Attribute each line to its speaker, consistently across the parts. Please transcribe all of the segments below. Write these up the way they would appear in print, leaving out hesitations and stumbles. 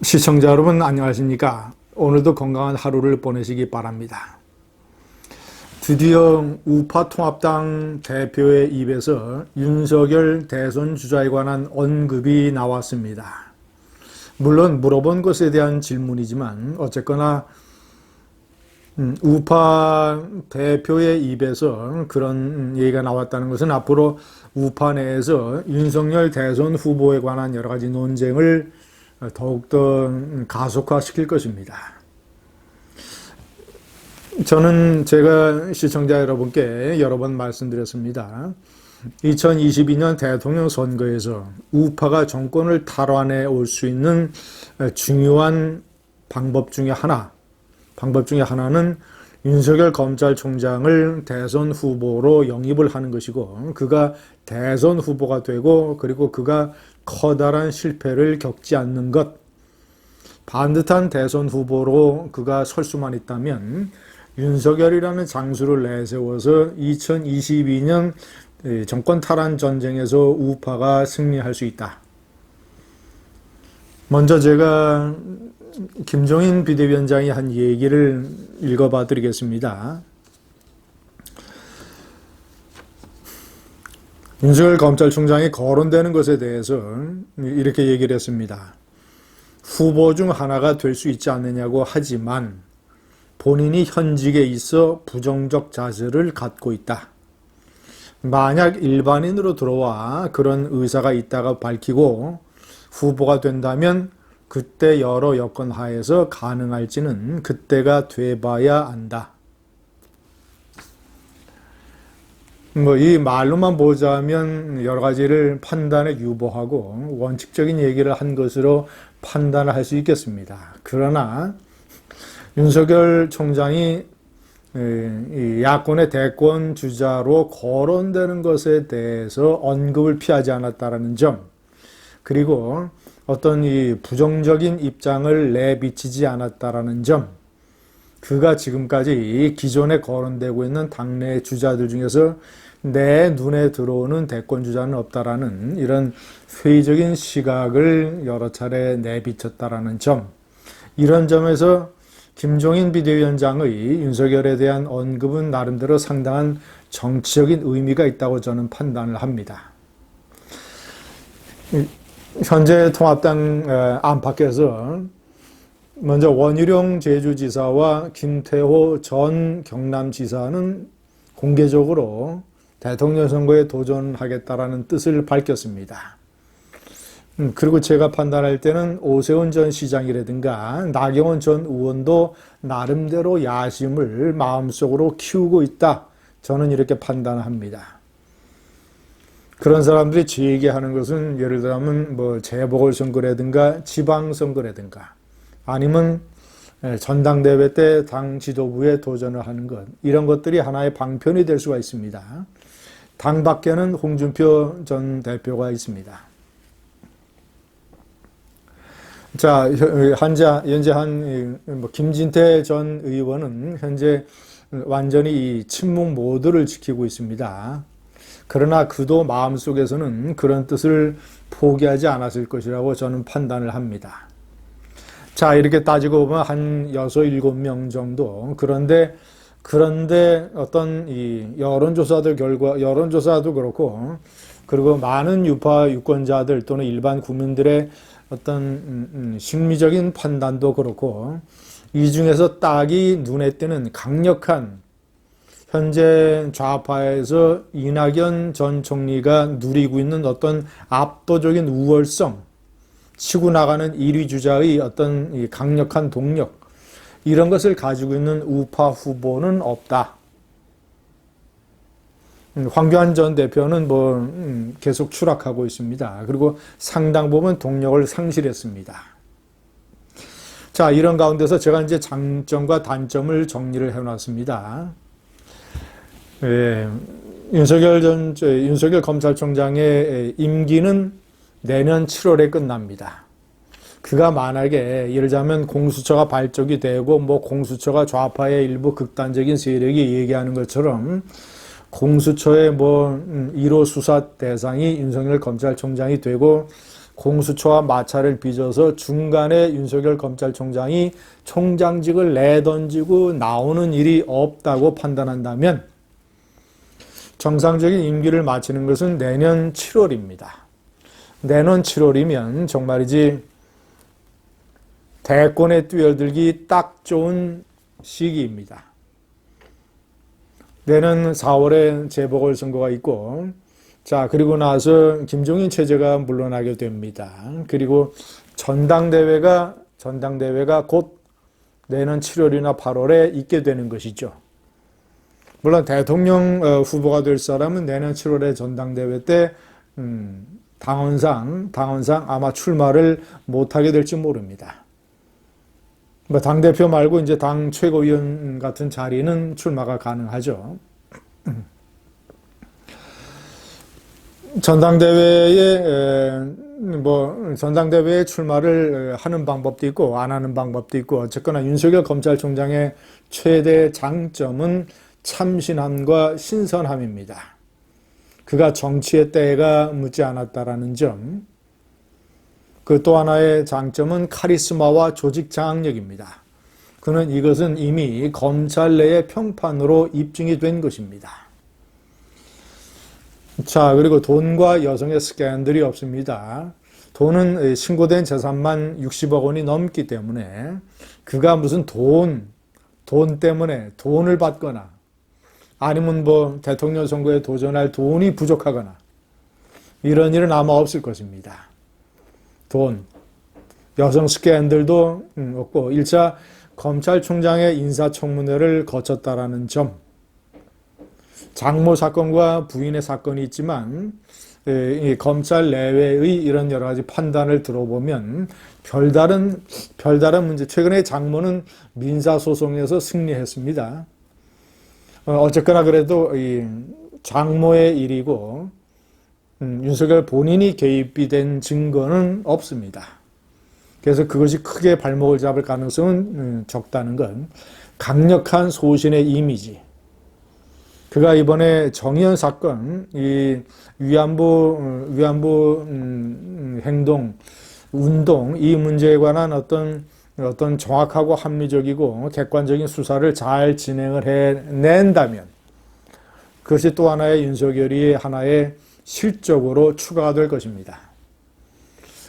Speaker 1: 시청자 여러분 안녕하십니까? 오늘도 건강한 하루를 보내시기 바랍니다. 드디어 우파 통합당 대표의 입에서 윤석열 대선 주자에 관한 언급이 나왔습니다. 물론 물어본 것에 대한 질문이지만 어쨌거나 우파 대표의 입에서 그런 얘기가 나왔다는 것은 앞으로 우파 내에서 윤석열 대선 후보에 관한 여러 가지 논쟁을 더욱더 가속화시킬 것입니다. 저는 제가 시청자 여러분께 여러 번 말씀드렸습니다. 2022년 대통령 선거에서 우파가 정권을 탈환해 올 수 있는 중요한 방법 중에 하나는 윤석열 검찰총장을 대선 후보로 영입을 하는 것이고, 그가 대선 후보가 되고, 그리고 그가 커다란 실패를 겪지 않는 것, 반듯한 대선 후보로 그가 설 수만 있다면 윤석열이라는 장수를 내세워서 2022년 정권 탈환 전쟁에서 우파가 승리할 수 있다. 먼저 제가 김종인 비대위원장이 한 얘기를 읽어봐 드리겠습니다. 윤석열 검찰총장이 거론되는 것에 대해서 이렇게 얘기를 했습니다. 후보 중 하나가 될 수 있지 않느냐고 하지만 본인이 현직에 있어 부정적 자세를 갖고 있다. 만약 일반인으로 들어와 그런 의사가 있다가 밝히고 후보가 된다면 그때 여러 여건 하에서 가능할지는 그때가 돼봐야 안다. 이 말로만 보자면 여러 가지를 판단에 유보하고 원칙적인 얘기를 한 것으로 판단을 할 수 있겠습니다. 그러나 윤석열 총장이 야권의 대권 주자로 거론되는 것에 대해서 언급을 피하지 않았다는 점, 그리고 어떤 이 부정적인 입장을 내비치지 않았다는 점, 그가 지금까지 기존에 거론되고 있는 당내 주자들 중에서 내 눈에 들어오는 대권 주자는 없다라는 이런 회의적인 시각을 여러 차례 내비쳤다라는 점, 이런 점에서 김종인 비대위원장의 윤석열에 대한 언급은 나름대로 상당한 정치적인 의미가 있다고 저는 판단을 합니다. 현재 통합당 안팎에서 먼저 원희룡 제주지사와 김태호 전 경남지사는 공개적으로 대통령 선거에 도전하겠다라는 뜻을 밝혔습니다. 그리고 제가 판단할 때는 오세훈 전 시장이라든가 나경원 전 의원도 나름대로 야심을 마음속으로 키우고 있다. 저는 이렇게 판단합니다. 그런 사람들이 제기하는 것은 예를 들면 재보궐선거라든가 지방선거라든가 아니면 전당대회 때 당 지도부에 도전을 하는 것, 이런 것들이 하나의 방편이 될 수가 있습니다. 당 밖에는 홍준표 전 대표가 있습니다. 자, 현재 김진태 전 의원은 현재 완전히 이 침묵 모드를 지키고 있습니다. 그러나 그도 마음속에서는 그런 뜻을 포기하지 않았을 것이라고 저는 판단을 합니다. 자, 이렇게 따지고 보면 한 6, 7명 정도. 그런데 어떤 이 여론조사들 결과, 여론조사도 그렇고, 그리고 많은 유파 유권자들 또는 일반 국민들의 어떤 심리적인 판단도 그렇고, 이 중에서 딱이 눈에 띄는 강력한 현재 좌파에서 이낙연 전 총리가 누리고 있는 어떤 압도적인 우월성, 치고 나가는 1위 주자의 어떤 강력한 동력, 이런 것을 가지고 있는 우파 후보는 없다. 황교안 전 대표는 계속 추락하고 있습니다. 그리고 상당 부분 동력을 상실했습니다. 자, 이런 가운데서 제가 이제 장점과 단점을 정리를 해놨습니다. 윤석열 검찰총장의 임기는 내년 7월에 끝납니다. 그가 만약에 예를 들자면 공수처가 발족이 되고 공수처가 좌파의 일부 극단적인 세력이 얘기하는 것처럼 공수처의 1호 수사 대상이 윤석열 검찰총장이 되고 공수처와 마찰을 빚어서 중간에 윤석열 검찰총장이 총장직을 내던지고 나오는 일이 없다고 판단한다면 정상적인 임기를 마치는 것은 내년 7월입니다. 내년 7월이면 정말이지 대권에 뛰어들기 딱 좋은 시기입니다. 내년 4월에 재보궐선거가 있고, 자, 그리고 나서 김종인 체제가 물러나게 됩니다. 그리고 전당대회가 곧 내년 7월이나 8월에 있게 되는 것이죠. 물론 대통령 후보가 될 사람은 내년 7월에 전당대회 때 당원상 아마 출마를 못하게 될지 모릅니다. 뭐 당대표 말고 이제 당 최고위원 같은 자리는 출마가 가능하죠. 전당대회에 출마를 하는 방법도 있고 안 하는 방법도 있고, 어쨌거나 윤석열 검찰총장의 최대 장점은 참신함과 신선함입니다. 그가 정치의 때가 묻지 않았다라는 점. 그 또 하나의 장점은 카리스마와 조직 장악력입니다. 그는 이것은 이미 검찰 내의 평판으로 입증이 된 것입니다. 자, 그리고 돈과 여성의 스캔들이 없습니다. 돈은 신고된 재산만 60억 원이 넘기 때문에 그가 무슨 돈 때문에 돈을 받거나 아니면 뭐 대통령 선거에 도전할 돈이 부족하거나 이런 일은 아마 없을 것입니다. 여성 스캔들도 없고 1차 검찰총장의 인사청문회를 거쳤다라는 점, 장모 사건과 부인의 사건이 있지만 검찰 내외의 이런 여러 가지 판단을 들어보면 별다른 문제, 최근에 장모는 민사소송에서 승리했습니다. 어쨌거나 그래도 이 장모의 일이고 윤석열 본인이 개입이 된 증거는 없습니다. 그래서 그것이 크게 발목을 잡을 가능성은 적다는 건 강력한 소신의 이미지. 그가 이번에 정의연 사건, 이 위안부 행동, 운동, 이 문제에 관한 어떤 정확하고 합리적이고 객관적인 수사를 잘 진행을 해낸다면 그것이 또 하나의 윤석열이 하나의 실적으로 추가가 될 것입니다.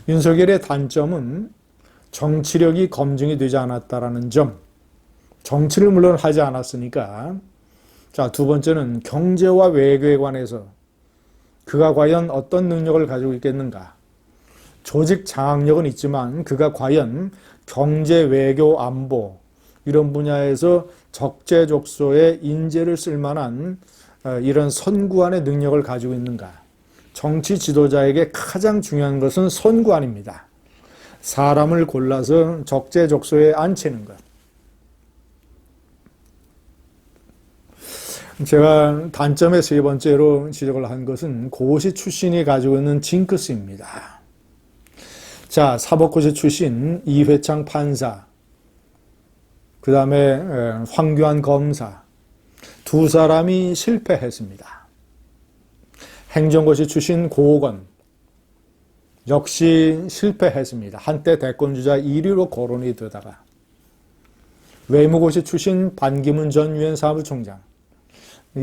Speaker 1: 윤석열의 단점은 정치력이 검증이 되지 않았다라는 점. 정치를 물론 하지 않았으니까. 자, 두 번째는 경제와 외교에 관해서 그가 과연 어떤 능력을 가지고 있겠는가. 조직 장악력은 있지만 그가 과연 경제, 외교, 안보 이런 분야에서 적재적소에 인재를 쓸 만한 이런 선구안의 능력을 가지고 있는가. 정치 지도자에게 가장 중요한 것은 선구안입니다. 사람을 골라서 적재적소에 앉히는 것. 제가 단점의 세 번째로 지적을 한 것은 고시 출신이 가지고 있는 징크스입니다. 자, 사법고시 출신 이회창 판사, 그 다음에 황교안 검사, 두 사람이 실패했습니다. 행정고시 출신 고건 역시 실패했습니다. 한때 대권주자 1위로 거론이 되다가. 외무고시 출신 반기문 전 유엔 사무총장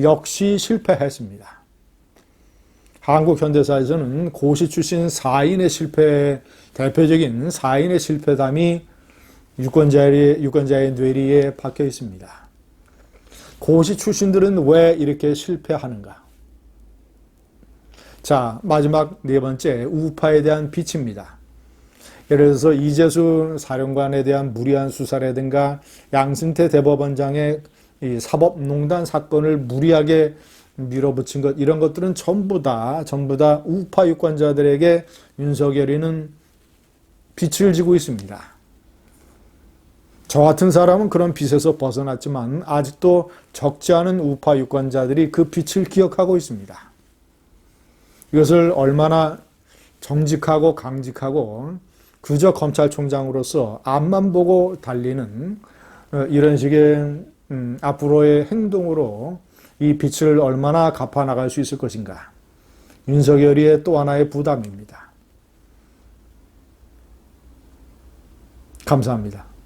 Speaker 1: 역시 실패했습니다. 한국 현대사에서는 고시 출신 4인의 실패, 대표적인 4인의 실패담이 유권자의 뇌리에 박혀 있습니다. 고시 출신들은 왜 이렇게 실패하는가? 자, 마지막 네 번째, 우파에 대한 비치입니다. 예를 들어서 이재수 사령관에 대한 무리한 수사라든가 양승태 대법원장의 이 사법농단 사건을 무리하게 밀어붙인 것, 이런 것들은 전부 다 우파 유권자들에게 윤석열이는 빛을 지고 있습니다. 저 같은 사람은 그런 빛에서 벗어났지만 아직도 적지 않은 우파 유권자들이 그 빛을 기억하고 있습니다. 이것을 얼마나 정직하고 강직하고 그저 검찰총장으로서 앞만 보고 달리는 이런 식의 앞으로의 행동으로 이 빛을 얼마나 갚아나갈 수 있을 것인가. 윤석열이의 또 하나의 부담입니다. 감사합니다.